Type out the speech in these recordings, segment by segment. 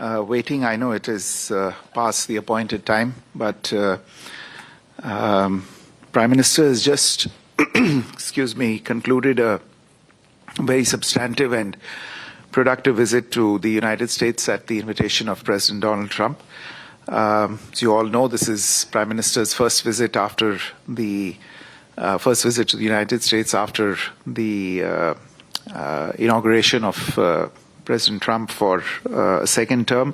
waiting. I know it is past the appointed time, but Prime Minister has just, concluded a very substantive and productive visit to the United States at the invitation of President Donald Trump. As you all know, this is Prime Minister's first visit after the to the United States after the inauguration of President Trump for a second term.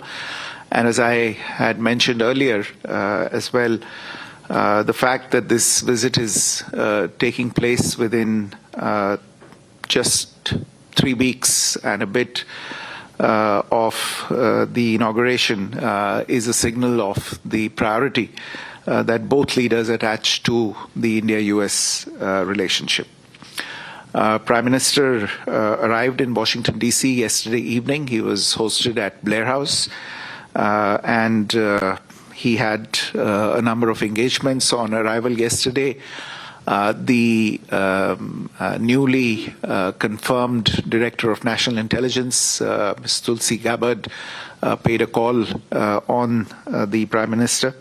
And as I had mentioned earlier as well, the fact that this visit is taking place within just 3 weeks and a bit of the inauguration is a signal of the priority that both leaders attach to the India-US relationship. Prime Minister arrived in Washington, D.C. yesterday evening. He was hosted at Blair House, and he had a number of engagements on arrival yesterday. The newly confirmed Director of National Intelligence, Ms. Tulsi Gabbard, paid a call on the Prime Minister.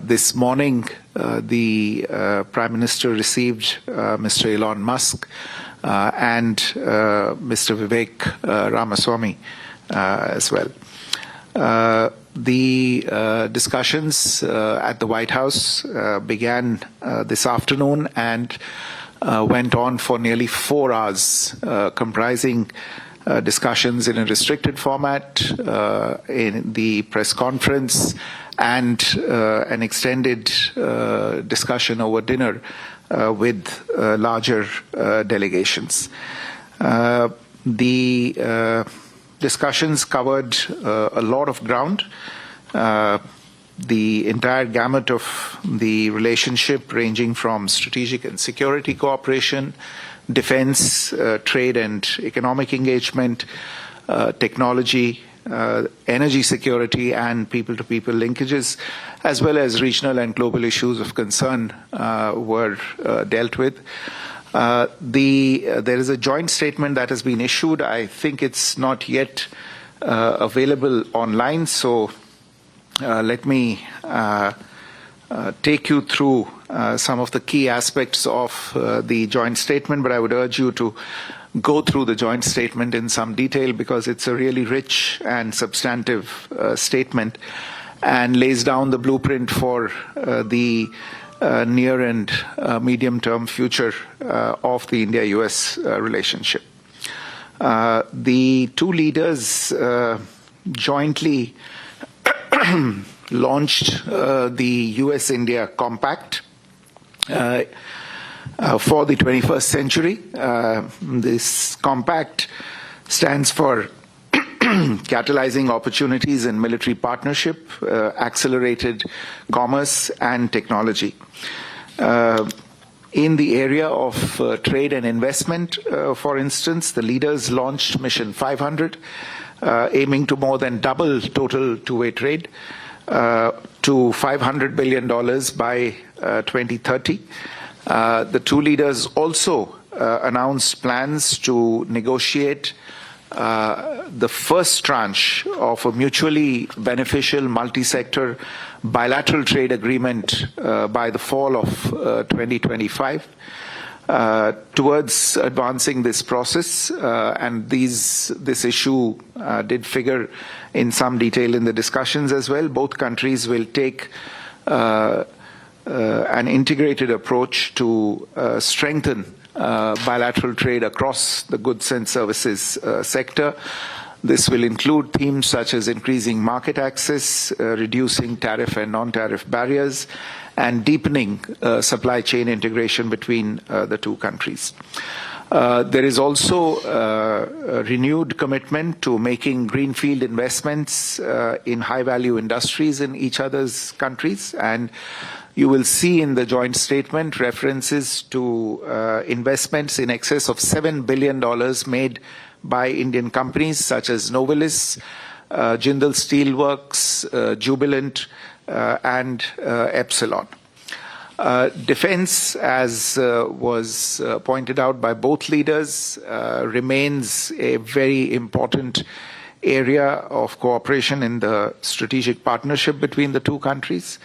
This morning, the Prime Minister received Mr. Elon Musk and Mr. Vivek Ramaswamy as well. The discussions at the White House began this afternoon and went on for nearly 4 hours, comprising discussions in a restricted format, in the press conference, and an extended discussion over dinner with larger delegations. The discussions covered a lot of ground. The entire gamut of the relationship, ranging from strategic and security cooperation, defense, trade and economic engagement, technology, energy security and people-to-people linkages, as well as regional and global issues of concern were dealt with. There is a joint statement that has been issued. I think it's not yet available online, so let me take you through some of the key aspects of the joint statement, but I would urge you to go through the joint statement in some detail because it's a really rich and substantive statement and lays down the blueprint for the near and medium-term future of the India-US relationship. The two leaders jointly launched the US-India Compact for the 21st century. This compact stands for catalyzing opportunities in military partnership, accelerated commerce and technology. In the area of trade and investment, for instance, the leaders launched Mission 500, aiming to more than double total two-way trade to $500 billion by 2030. The two leaders also announced plans to negotiate the first tranche of a mutually beneficial multi-sector bilateral trade agreement by the fall of 2025. Towards advancing this process, and this issue did figure in some detail in the discussions as well, both countries will take an integrated approach to strengthen bilateral trade across the goods and services sector. This will include themes such as increasing market access, reducing tariff and non-tariff barriers, and deepening supply chain integration between the two countries. There is also a renewed commitment to making greenfield investments in high-value industries in each other's countries, and you will see in the joint statement references to investments in excess of $7 billion made by Indian companies such as Novelis, Jindal Steelworks, Jubilant, and Epsilon. Defense, as was pointed out by both leaders, remains a very important area of cooperation in the strategic partnership between the two countries.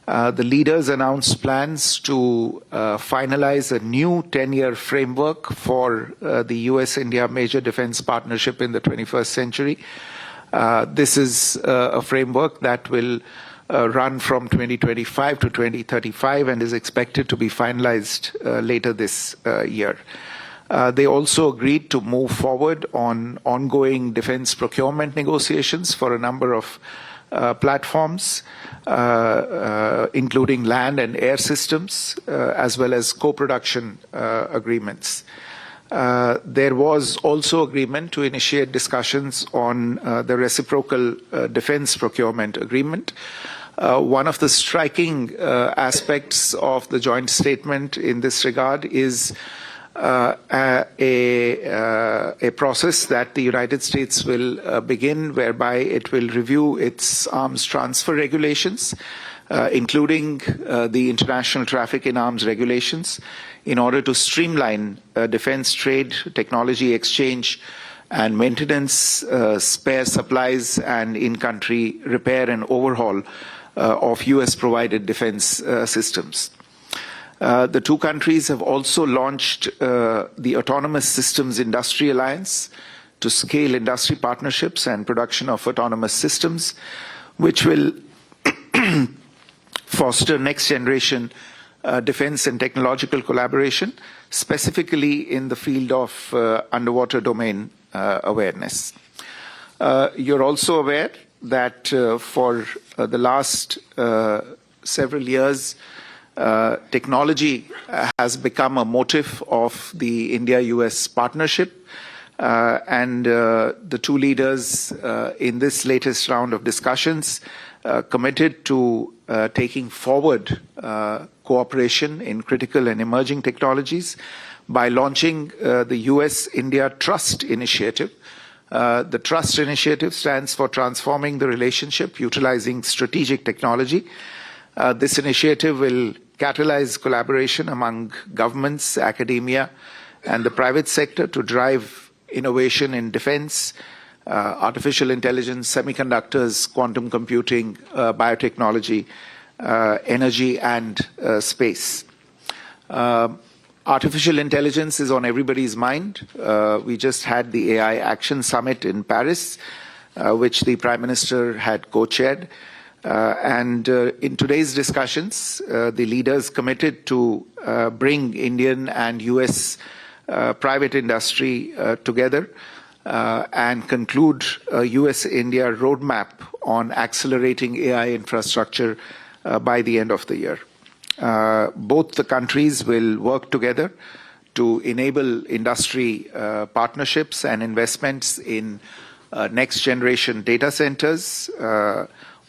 The leaders announced plans to finalize a new 10-year framework for the US-India major defense partnership in the 21st century. This is a framework that will run from 2025 to 2035 and is expected to be finalized later this year. They also agreed to move forward on ongoing defense procurement negotiations for a number of platforms, including land and air systems, as well as co-production agreements. There was also agreement to initiate discussions on the reciprocal defense procurement agreement. One of the striking aspects of the joint statement in this regard is a process that the United States will begin, whereby it will review its arms transfer regulations, including the international traffic in arms regulations, in order to streamline defense trade, technology exchange, and maintenance, spare supplies, and in-country repair and overhaul of US-provided defense systems. The two countries have also launched the Autonomous Systems Industry Alliance to scale industry partnerships and production of autonomous systems, which will foster next-generation defense and technological collaboration, specifically in the field of underwater domain awareness. You're also aware that for the last several years, technology has become a motive of the India-US partnership, and the two leaders in this latest round of discussions committed to taking forward cooperation in critical and emerging technologies by launching the US-India Trust Initiative. The Trust Initiative stands for Transforming the Relationship Utilizing Strategic Technology. This initiative will catalyze collaboration among governments, academia, and the private sector to drive innovation in defense, artificial intelligence, semiconductors, quantum computing, biotechnology, energy, and space. Artificial intelligence is on everybody's mind. We just had the AI Action Summit in Paris, which the Prime Minister had co-chaired. And in today's discussions, the leaders committed to bring Indian and US private industry together and conclude a US-India roadmap on accelerating AI infrastructure by the end of the year. Both the countries will work together to enable industry partnerships and investments in next-generation data centers,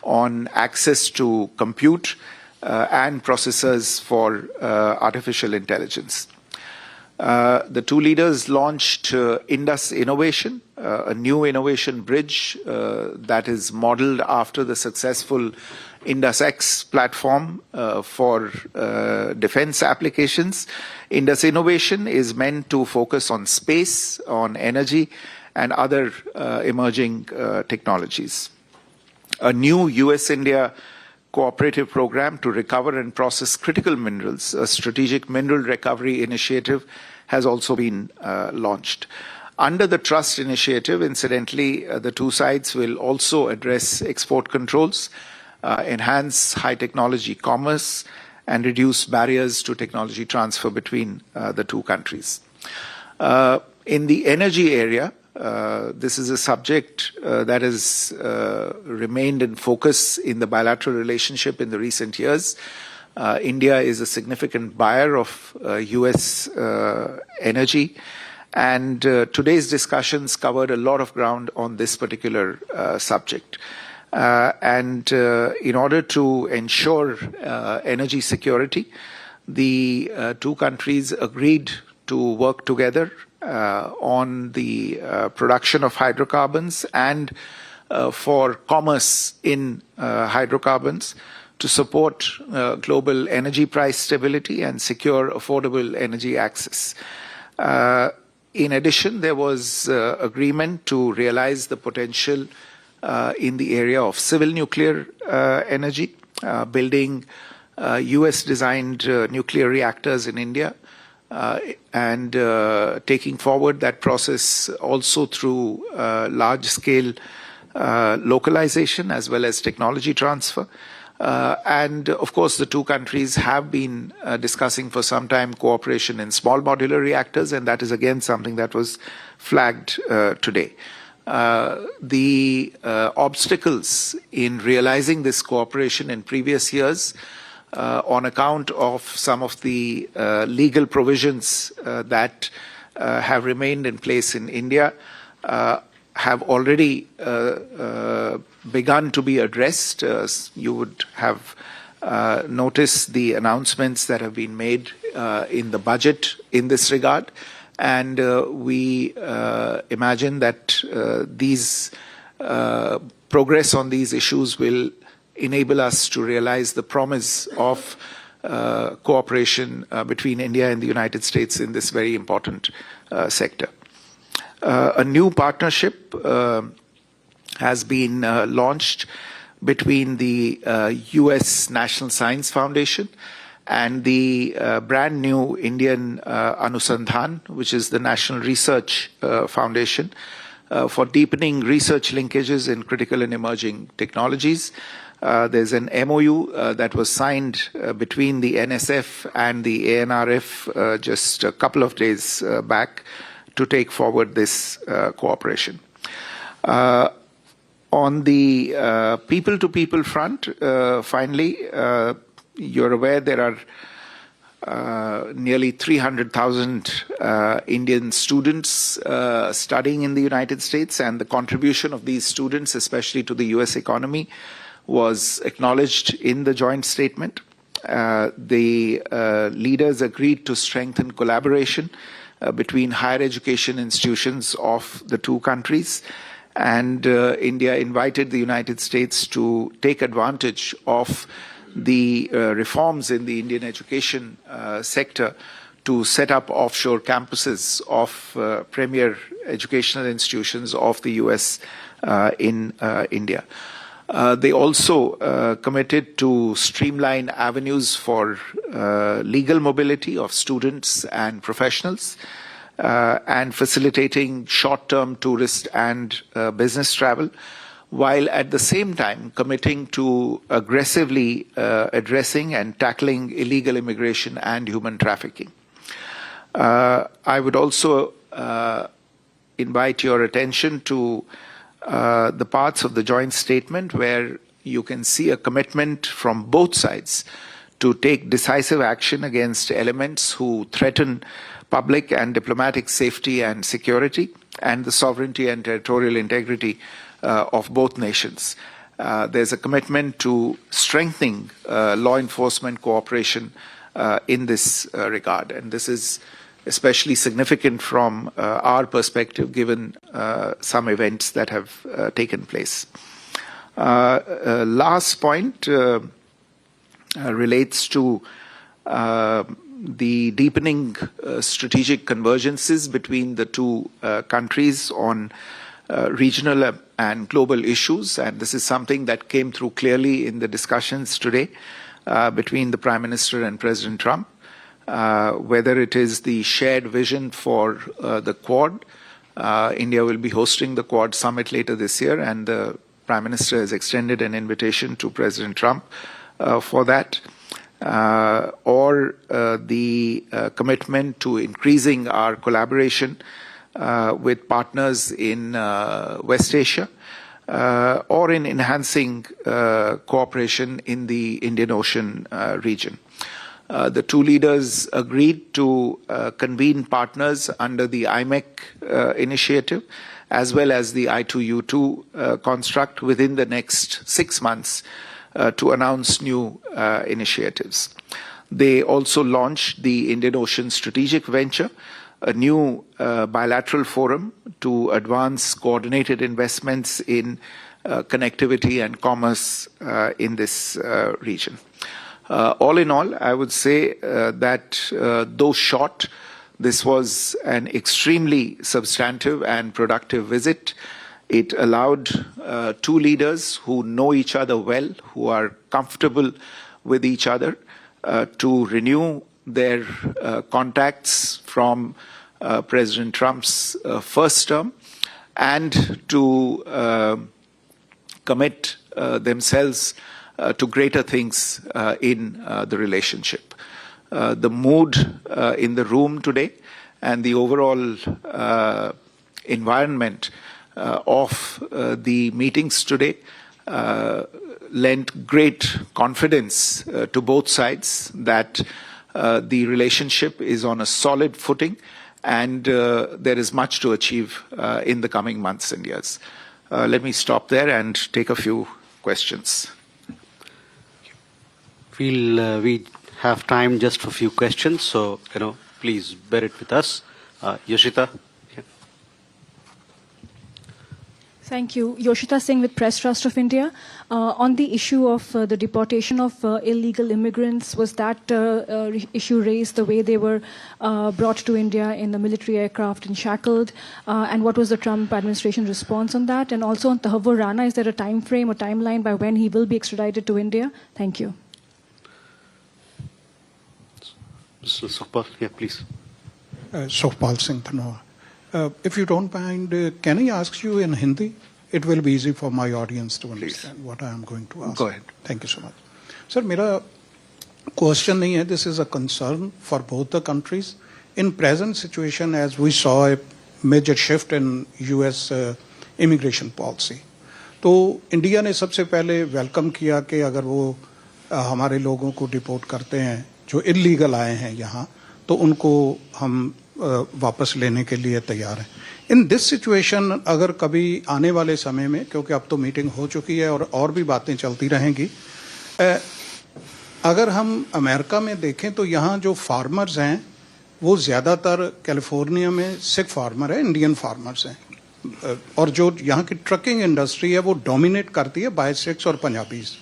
on access to compute and processors for artificial intelligence. The two leaders launched Indus Innovation, a new innovation bridge that is modeled after the successful Indus X platform for defense applications. Indus Innovation is meant to focus on space, on energy, and other emerging technologies. A new US-India cooperative program to recover and process critical minerals, a strategic mineral recovery initiative, has also been launched. Under the Trust Initiative, incidentally, the two sides will also address export controls, enhance high-technology commerce, and reduce barriers to technology transfer between the two countries. In the energy area, this is a subject that has remained in focus in the bilateral relationship in the recent years. India is a significant buyer of US energy, and today's discussions covered a lot of ground on this particular subject. In order to ensure energy security, the two countries agreed to work together on the production of hydrocarbons and for commerce in hydrocarbons to support global energy price stability and secure affordable energy access. In addition, there was agreement to realize the potential in the area of civil nuclear energy, building US-designed nuclear reactors in India, and taking forward that process also through large-scale localization as well as technology transfer. And of course, the two countries have been discussing for some time cooperation in small modular reactors, and that is again something that was flagged today. The obstacles in realizing this cooperation in previous years on account of some of the legal provisions that have remained in place in India have already begun to be addressed. You would have noticed the announcements that have been made in the budget in this regard. And we imagine that these progress on these issues will enable us to realize the promise of cooperation between India and the United States in this very important sector. A new partnership has been launched between the US National Science Foundation and the brand new Indian Anusandhan, which is the National Research Foundation, for deepening research linkages in critical and emerging technologies. There's an MOU that was signed between the NSF and the ANRF just a couple of days back to take forward this cooperation. On the people-to-people front, finally, you're aware there are nearly 300,000 Indian students studying in the United States, and the contribution of these students, especially to the US economy, was acknowledged in the joint statement. The leaders agreed to strengthen collaboration between higher education institutions of the two countries, and India invited the United States to take advantage of the reforms in the Indian education sector to set up offshore campuses of premier educational institutions of the US in India. They also committed to streamline avenues for legal mobility of students and professionals, and facilitating short-term tourist and business travel, while at the same time committing to aggressively addressing and tackling illegal immigration and human trafficking. I would also invite your attention to the parts of the joint statement where you can see a commitment from both sides to take decisive action against elements who threaten public and diplomatic safety and security, and the sovereignty and territorial integrity of both nations. There's a commitment to strengthening law enforcement cooperation in this regard, and this is especially significant from our perspective, given some events that have taken place. Last point relates to the deepening strategic convergences between the two countries on regional and global issues, and this is something that came through clearly in the discussions today between the Prime Minister and President Trump. Whether it is the shared vision for the Quad. India will be hosting the Quad summit later this year, and the Prime Minister has extended an invitation to President Trump for that. Or the commitment to increasing our collaboration with partners in West Asia, or in enhancing cooperation in the Indian Ocean region. The two leaders agreed to convene partners under the IMEC initiative, as well as the I2U2 construct within the next 6 months to announce new initiatives. They also launched the Indian Ocean Strategic Venture, a new bilateral forum to advance coordinated investments in connectivity and commerce in this region. All in all, I would say that though short, This was an extremely substantive and productive visit. It allowed two leaders who know each other well, who are comfortable with each other, to renew their contacts from President Trump's first term and to commit themselves to greater things in the relationship. The mood in the room today and the overall environment of the meetings today lent great confidence to both sides that the relationship is on a solid footing and there is much to achieve in the coming months and years. Let me stop there and take a few questions. We have time just for a few questions, so please bear it with us. Yoshita. Thank you. Yoshita Singh with Press Trust of India. On the issue of the deportation of illegal immigrants, was that issue raised the way they were brought to India in the military aircraft and shackled? And what was the Trump administration response on that? And also on Tahavur Rana, is there a time frame or timeline by when he will be extradited to India? Thank you. Mr. Sukhpal, please. Sukhpal Singh Dhanoa. If you don't mind, can I ask you in Hindi? It will be easy for my audience to understand what I am going to ask. Go ahead. Thank you so much. Sir, मेरा question नहीं है. This is a concern for both the countries. In present situation, as we saw a major shift in U.S. immigration policy, तो India ने सबसे पहले welcome किया कि अगर वो हमारे लोगों को डिपोर्ट करते हैं जो इलीगल आए हैं यहाँ, तो उनको हम वापस लेने के लिए तैयार हैं. इन दिस सिचुएशन अगर कभी आने वाले समय में, क्योंकि अब तो मीटिंग हो चुकी है और भी बातें चलती रहेंगी, अगर हम अमेरिका में देखें तो यहाँ जो फार्मर्स हैं वो ज़्यादातर कैलिफोर्निया में सिख फार्मर है, इंडियन फार्मर्स हैं, और जो यहाँ की ट्रकिंग इंडस्ट्री है वो डोमिनेट करती है बाय सिख्स और पंजाबीज.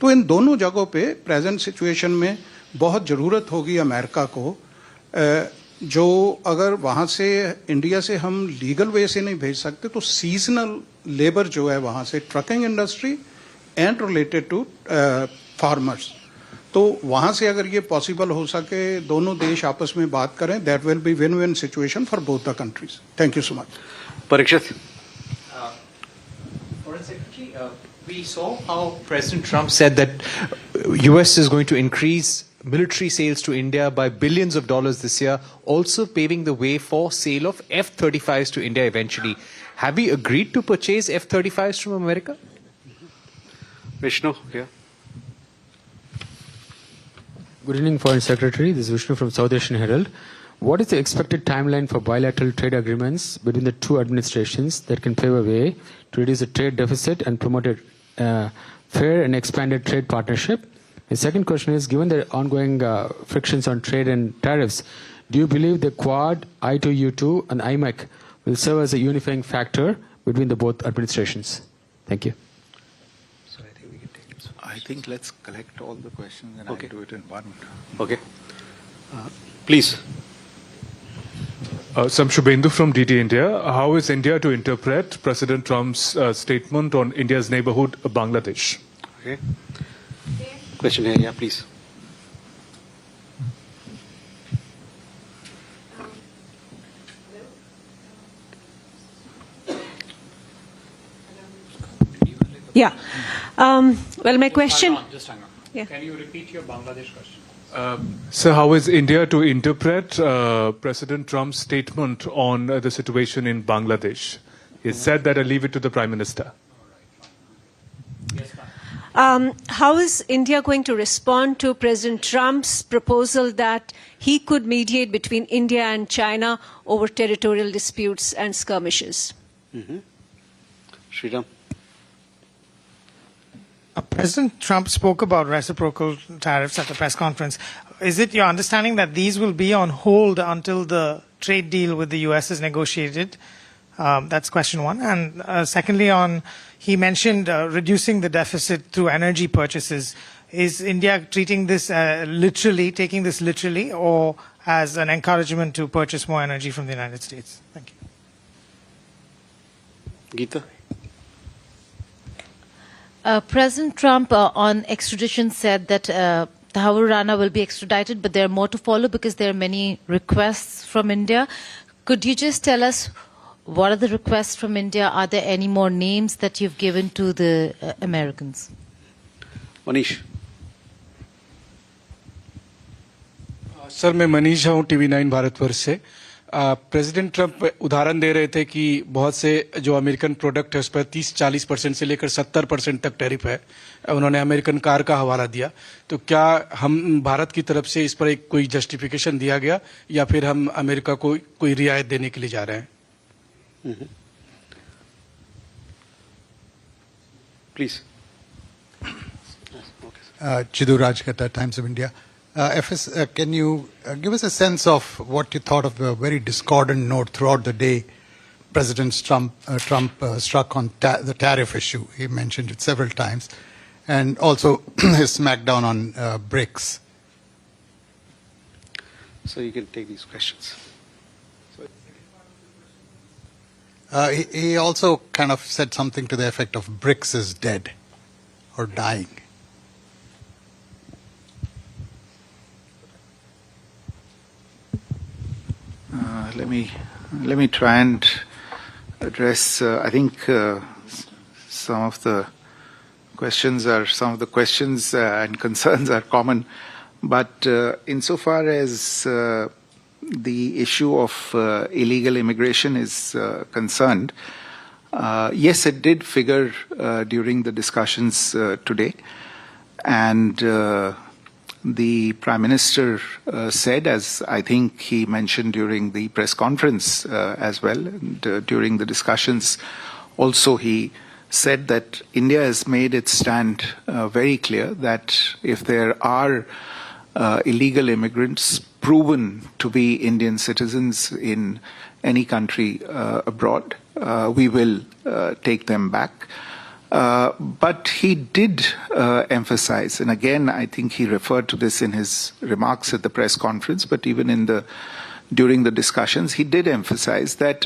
तो इन दोनों जगहों पे प्रेजेंट सिचुएशन में बहुत ज़रूरत होगी अमेरिका को, जो अगर वहाँ से इंडिया से हम लीगल वे से नहीं भेज सकते तो सीजनल लेबर जो है वहाँ से trucking industry and related to farmers, तो वहाँ से अगर ये पॉसिबल हो सके दोनों देश आपस में बात करें, that will be win win situation for both the countries. Thank you so much. Parikshit. Foreign Secretary, we saw how President Trump said that U.S. is going to increase military sales to India by billions of dollars this year, also paving the way for sale of F-35s to India eventually. Have we agreed to purchase F-35s from America? Vishnu, here. Good evening, Foreign Secretary. This is Vishnu from South Asian Herald. What is the expected timeline for bilateral trade agreements between the two administrations that can pave a way to reduce the trade deficit and promote a fair and expanded trade partnership? The second question is, given the ongoing frictions on trade and tariffs, do you believe the Quad, I2U2 and IMEC will serve as a unifying factor between the both administrations? Thank you. So I think we can take it. I think let's collect all the questions and I'll do it in one. Okay. Please. Sam Shubhendu from DT India. How is India to interpret President Trump's statement on India's neighborhood, Bangladesh? Okay. Question here, please. Yeah. Well, my question. Just hang on. Yeah. Can you repeat your Bangladesh question? So how is India to interpret President Trump's statement on the situation in Bangladesh? He said that I leave it to the Prime Minister. How is India going to respond to President Trump's proposal that he could mediate between India and China over territorial disputes and skirmishes? Sriram. President Trump spoke about reciprocal tariffs at the press conference. Is it your understanding that these will be on hold until the trade deal with the U.S. is negotiated? That's question one. And secondly, he mentioned reducing the deficit through energy purchases. is India treating this literally, taking this literally, or as an encouragement to purchase more energy from the United States? Thank you. Geeta? President Trump on extradition said that Thakur Rana will be extradited, but there are more to follow because there are many requests from India. Could you just tell us what are the requests from India? Are there any more names that you've given to the Americans? Manish? Sir मैं मनीष हूँ TV9 Bharatvarsh से president Trump उदाहरण दे रहे थे कि बहुत से जो अमेरिकन प्रोडक्ट है उस पर 30-40% से लेकर 70% तक टैरिफ है उन्होंने अमेरिकन कार का हवाला दिया तो क्या हम भारत की तरफ से इस पर एक कोई जस्टिफिकेशन दिया गया या फिर हम अमेरिका को कोई रियायत देने के लिए जा रहे हैं please Chidu Rajkata, Times of India. FS, can you give us a sense of what you thought of the very discordant note throughout the day President Trump struck on the tariff issue? He mentioned it several times. And also his smackdown on BRICS. So you can take these questions. He also kind of said something to the effect of BRICS is dead or dying. Let me try and address. I think some of the questions and concerns are common, but insofar as the issue of illegal immigration is concerned, yes, it did figure during the discussions today, and the Prime Minister said, as I think he mentioned during the press conference as well, and during the discussions also he said that India has made its stand very clear that if there are illegal immigrants proven to be Indian citizens in any country abroad, we will take them back. But he did emphasize, and again, I think he referred to this in his remarks at the press conference, but even during the discussions, he did emphasize that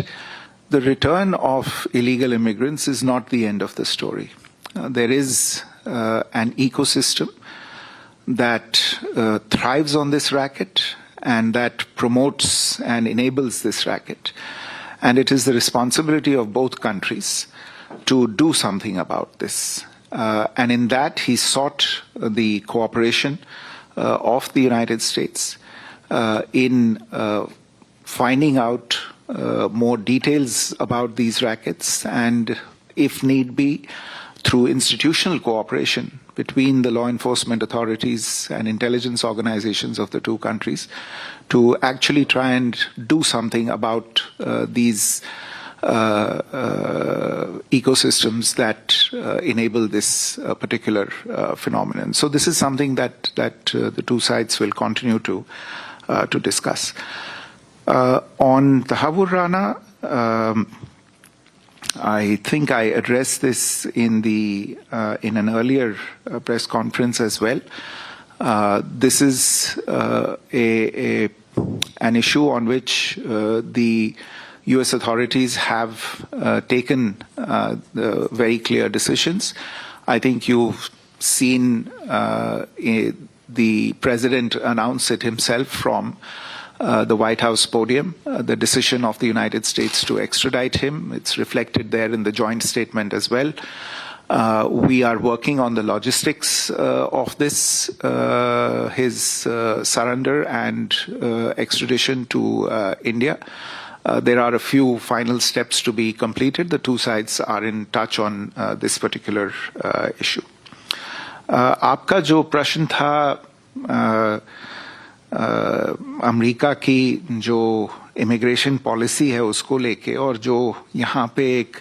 the return of illegal immigrants is not the end of the story. There is an ecosystem that thrives on this racket and that promotes and enables this racket. And it is the responsibility of both countries to do something about this. And in that, he sought the cooperation of the United States in finding out more details about these rackets and, if need be, through institutional cooperation between the law enforcement authorities and intelligence organizations of the two countries to actually try and do something about these ecosystems that enable this particular phenomenon. So this is something that the two sides will continue to discuss. On Thakur Rana, I think I addressed this in an earlier press conference as well. This is an issue on which the U.S. authorities have taken very clear decisions. I think you've seen the president announce it himself from the White House podium, the decision of the United States to extradite him. It's reflected there in the joint statement as well. We are working on the logistics of this, his surrender and extradition to India. There are a few final steps to be completed. The two sides are in touch on this particular issue. आपका जो प्रश्न था America की जो immigration policy है उसको लेके और जो यहाँ पे एक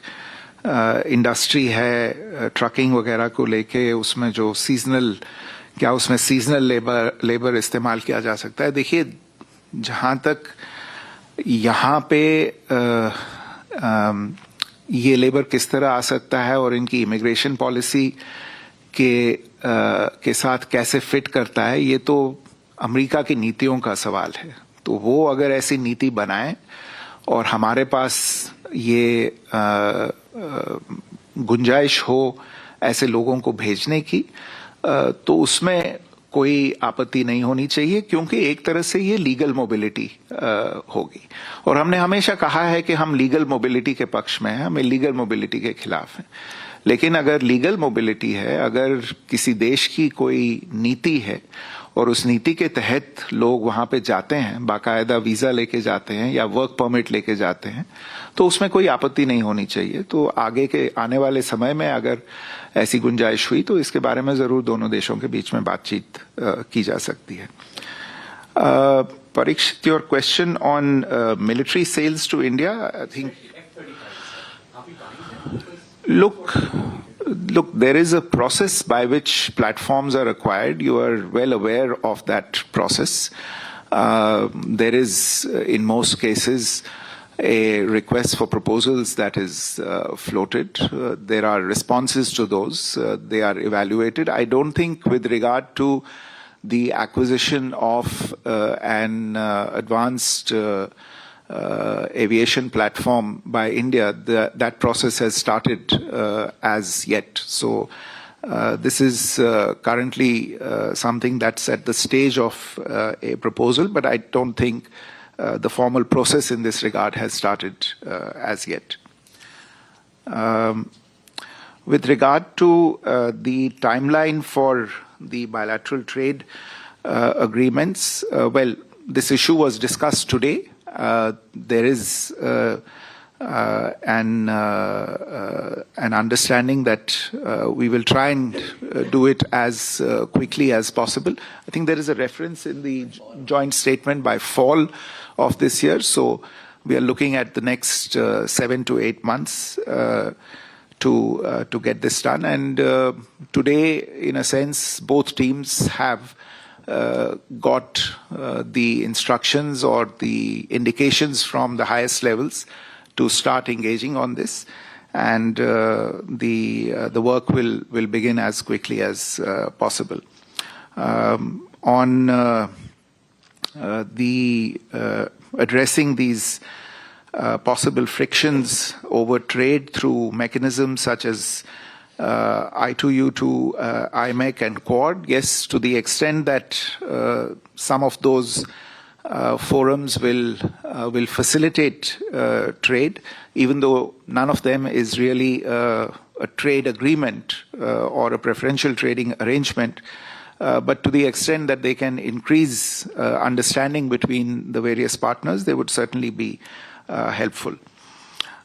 इंडस्ट्री है ट्रकिंग वगैरह को लेके उसमें जो उसमें सीजनल लेबर इस्तेमाल किया जा सकता है. देखिए, जहाँ तक यहाँ पे ये लेबर किस तरह आ सकता है और इनकी इमिग्रेशन पॉलिसी के के साथ कैसे फिट करता है, ये तो अमेरिका की नीतियों का सवाल है. तो वो अगर ऐसी नीति बनाए और हमारे पास ये गुंजाइश हो ऐसे लोगों को भेजने की, तो उसमें कोई आपत्ति नहीं होनी चाहिए, क्योंकि एक तरह से ये लीगल मोबिलिटी होगी. और हमने हमेशा कहा है कि हम लीगल मोबिलिटी के पक्ष में हैं, हम इलीगल मोबिलिटी के खिलाफ हैं. लेकिन अगर लीगल मोबिलिटी है, अगर किसी देश की कोई नीति है और उस नीति के तहत लोग वहां पे जाते हैं, बाकायदा वीजा लेके जाते हैं या वर्क परमिट लेके जाते हैं, तो उसमें कोई आपत्ति नहीं होनी चाहिए. तो आगे के आने वाले समय में अगर ऐसी गुंजाइश हुई तो इसके बारे में जरूर दोनों देशों के बीच में बातचीत की जा सकती है. Parikshit, your question on military sales to India, I think. Look, there is a process by which platforms are acquired. You are well aware of that process. There is, in most cases, a request for proposals that is floated. There are responses to those. They are evaluated. I don't think with regard to the acquisition of an advanced aviation platform by India, that process has started as yet. So this is currently something that's at the stage of a proposal, but I don't think the formal process in this regard has started as yet. With regard to the timeline for the bilateral trade agreements, well, this issue was discussed today. There is an understanding that we will try and do it as quickly as possible. I think there is a reference in the joint statement by fall of this year. So we are looking at the next 7 to 8 months to get this done. And today, in a sense, both teams have got the instructions or the indications from the highest levels to start engaging on this, and the work will begin as quickly as possible. On the addressing these possible frictions over trade through mechanisms such as I2U2, IMEC and Quad, yes, to the extent that some of those forums will facilitate trade, even though none of them is really a trade agreement or a preferential trading arrangement. But to the extent that they can increase understanding between the various partners, they would certainly be helpful.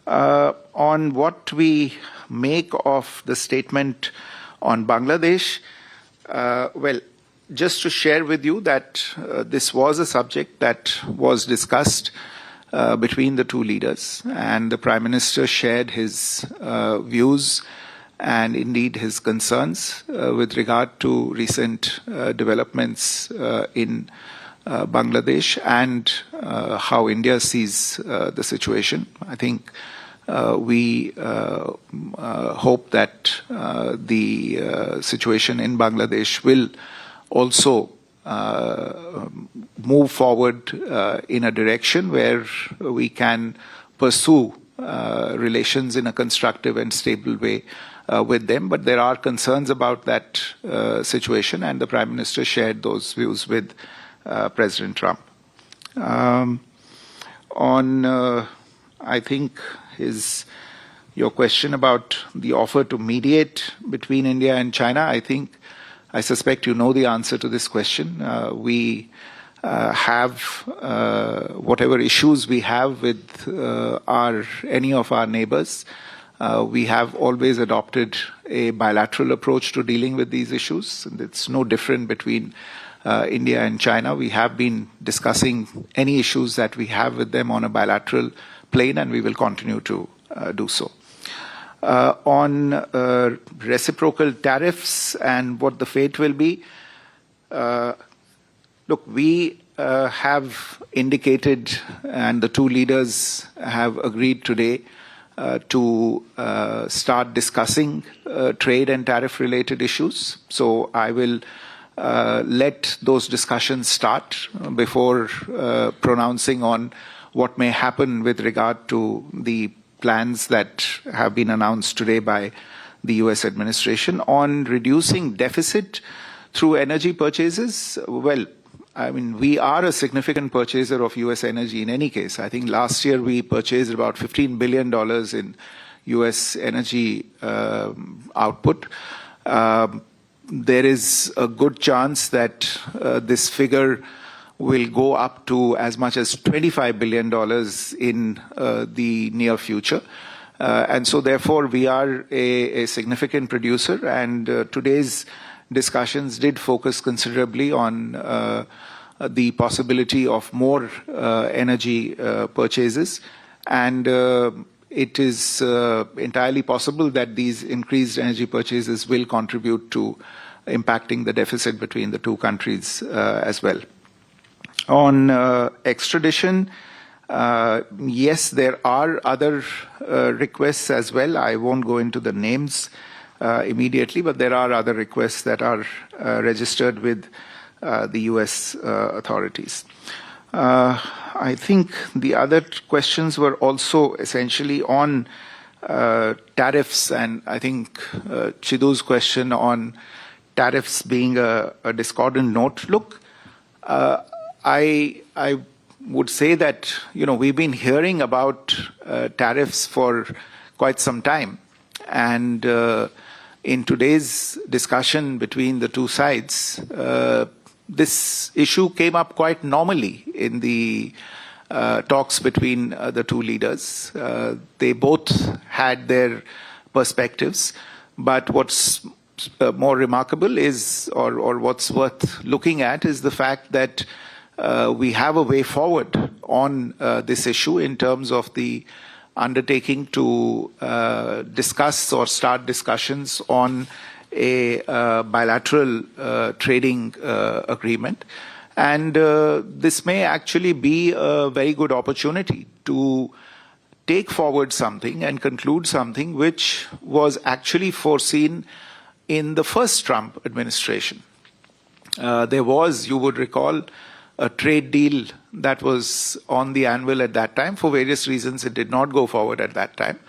On what we make of the statement on Bangladesh, well, just to share with you that this was a subject that was discussed between the two leaders, and the Prime Minister shared his views and indeed his concerns with regard to recent developments in Bangladesh and how India sees the situation. I think we hope that the situation in Bangladesh will also move forward in a direction where we can pursue relations in a constructive and stable way with them. But there are concerns about that situation, and the Prime Minister shared those views with President Trump. I think your question about the offer to mediate between India and China, I suspect you know the answer to this question. We have whatever issues we have with any of our neighbors. We have always adopted a bilateral approach to dealing with these issues. And it's no different between India and China. We have been discussing any issues that we have with them on a bilateral plane, and we will continue to do so. On reciprocal tariffs and what the fate will be, look, we have indicated, and the two leaders have agreed today to start discussing trade and tariff-related issues. So I will let those discussions start before pronouncing on what may happen with regard to the plans that have been announced today by the US administration on reducing deficit through energy purchases. Well, I mean, we are a significant purchaser of US energy in any case. I think last year we purchased about $15 billion in US energy output. There is a good chance that this figure will go up to as much as $25 billion in the near future. And so therefore we are a significant producer, and today's discussions did focus considerably on the possibility of more energy purchases. And it is entirely possible that these increased energy purchases will contribute to impacting the deficit between the two countries as well. On extradition, yes, there are other requests as well. I won't go into the names immediately, but there are other requests that are registered with the US authorities. I think the other questions were also essentially on tariffs, and I think Chidu's question on tariffs being a discordant note. Look, I would say that, you know, we've been hearing about tariffs for quite some time, and in today's discussion between the two sides, this issue came up quite normally in the talks between the two leaders. They both had their perspectives, but what's more remarkable is, or what's worth looking at, is the fact that we have a way forward on this issue in terms of the undertaking to discuss or start discussions on a bilateral trading agreement. And this may actually be a very good opportunity to take forward something and conclude something which was actually foreseen in the first Trump administration. There was, you would recall, a trade deal that was on the anvil at that time. For various reasons, it did not go forward at that time.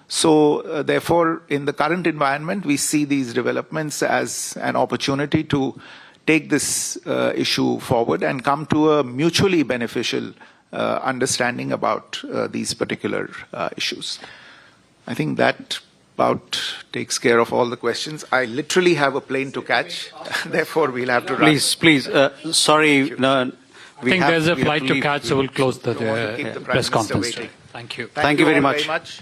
So therefore, in the current environment, we see these developments as an opportunity to take this issue forward and come to a mutually beneficial understanding about these particular issues. I think that about takes care of all the questions. I literally have a plane to catch, therefore we'll have to run. Please, sorry. No, I think there's a flight to catch, so we'll close the Prime press Minister conference. waiting. Thank you. Thank you very all much. Very much.